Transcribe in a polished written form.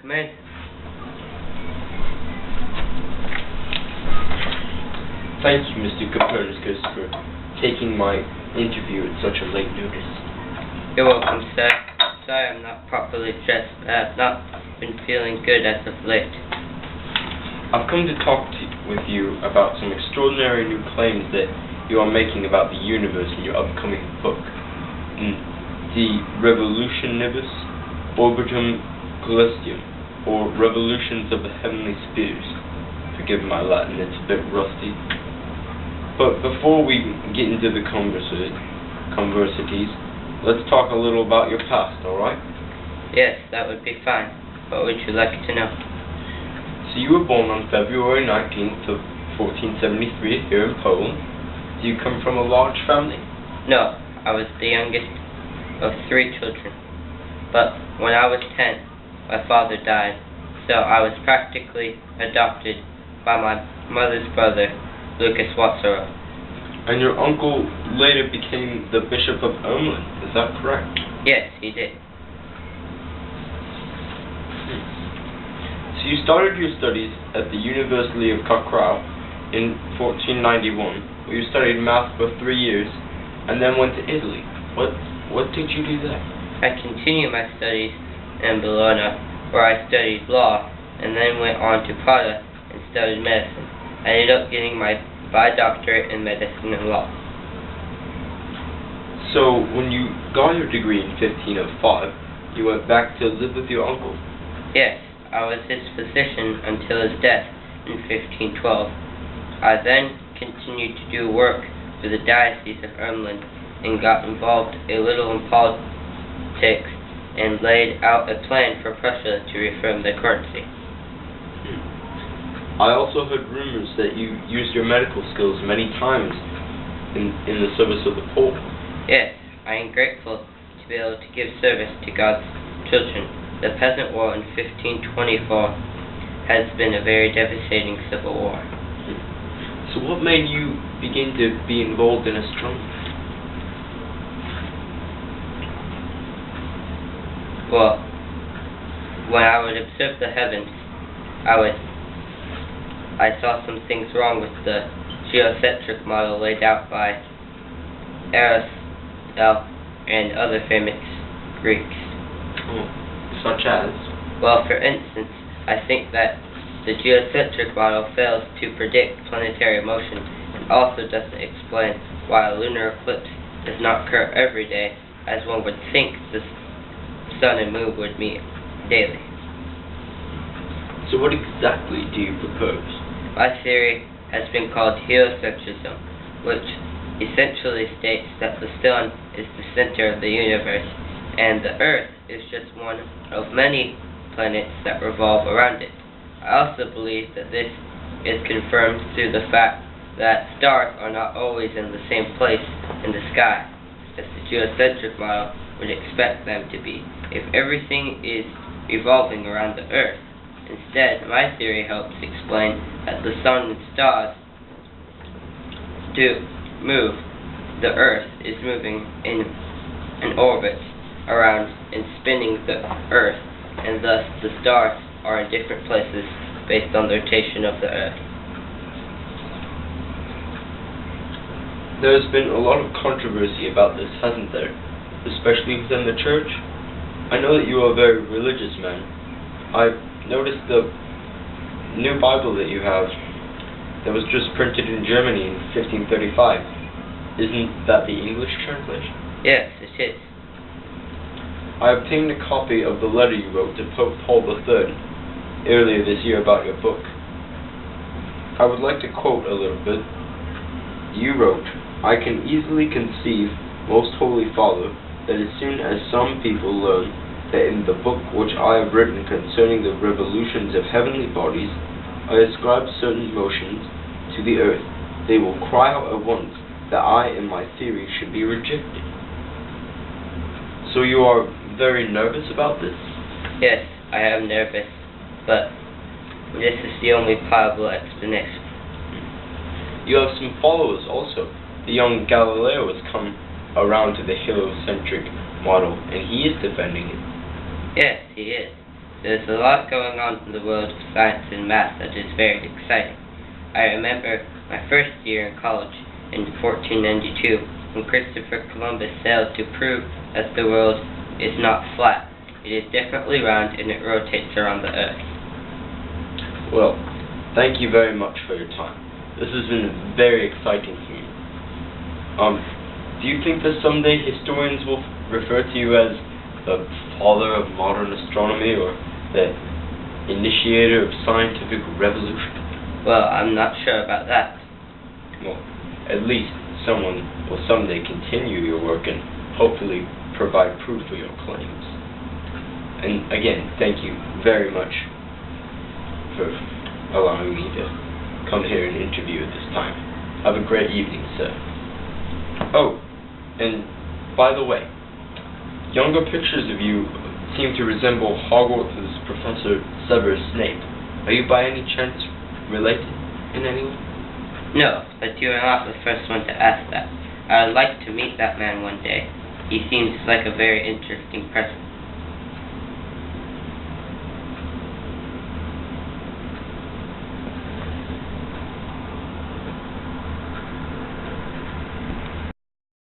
Come in. Thank you, Mr. Copernicus, for taking my interview at such a late notice. You're welcome, sir. Sorry I'm not properly dressed. I have not been feeling good as of late. I've come to talk with you about some extraordinary new claims that you are making about the universe in your upcoming book. The Revolutionibus Orbitum Celestium, or Revolutions of the Heavenly Spheres. Forgive my Latin, it's a bit rusty. But before we get into the conversities, let's talk a little about your past, alright? Yes, that would be fine. What would you like to know? So you were born on February 19th of 1473 here in Poland. Do you come from a large family? No, I was the youngest of 3 children. But when I was 10, my father died, so I was practically adopted by my mother's brother, Lucas Watsero. And your uncle later became the Bishop of Ermland, is that correct? Yes, he did. So you started your studies at the University of Krakow in 1491, where you studied math for 3 years, and then went to Italy. What did you do there? I continued my studies in Bologna, where I studied law, and then went on to Praga and studied medicine. I ended up getting my doctorate in medicine and law. So when you got your degree in 1505, you went back to live with your uncle? Yes, I was his physician until his death in 1512. I then continued to do work for the Diocese of Ermland and got involved a little in politics and laid out a plan for Prussia to reform the currency. I also heard rumors that you used your medical skills many times in the service of the poor. Yes, I am grateful to be able to give service to God's children. The Peasant War in 1524 has been a very devastating civil war. So what made you begin to be involved in astronomy? Well, when I would observe the heavens, I saw some things wrong with the geocentric model laid out by Aristotle and other famous Greeks. Such as? Well, for instance, I think that the geocentric model fails to predict planetary motion and also doesn't explain why a lunar eclipse does not occur every day, as one would think the sun and moon would meet daily. So what exactly do you propose? My theory has been called heliocentrism, which essentially states that the sun is the center of the universe, and the Earth is just one of many planets that revolve around it. I also believe that this is confirmed through the fact that stars are not always in the same place in the sky, as the geocentric model would expect them to be, if everything is revolving around the Earth. Instead, my theory helps explain that the sun and stars do move. The Earth is moving in an orbit around and spinning the Earth, and thus the stars are in different places based on the rotation of the Earth. There's been a lot of controversy about this, hasn't there? Especially within the church? I know that you are a very religious man. I've noticed the new Bible that you have that was just printed in Germany in 1535. Isn't that the English translation? Yes, it is. I obtained a copy of the letter you wrote to Pope Paul III earlier this year about your book. I would like to quote a little bit. You wrote, "I can easily conceive, Most Holy Father, that as soon as some people learn that in the book which I have written concerning the revolutions of heavenly bodies, I ascribe certain motions to the earth, they will cry out at once that I and my theory should be rejected." So you are very nervous about this? Yes, I am nervous, but this is the only plausible explanation. You have some followers also. The young Galileo has come around to the heliocentric model, and he is defending it. Yes, he is. There's a lot going on in the world of science and math that is very exciting. I remember my first year in college in 1492 when Christopher Columbus sailed to prove that the world is not flat. It is definitely round and it rotates around the Earth. Well, thank you very much for your time. This has been very exciting for me. Do you think that someday historians will refer to you as the father of modern astronomy or the initiator of scientific revolution? Well, I'm not sure about that. Well, at least someone will someday continue your work and hopefully provide proof for your claims. And again, thank you very much for allowing me to come here and interview at this time. Have a great evening, sir. Oh, and by the way, younger pictures of you seem to resemble Hogwarts' Professor Severus Snape. Are you by any chance related in any way? No, but you are not the first one to ask that. I would like to meet that man one day. He seems like a very interesting person.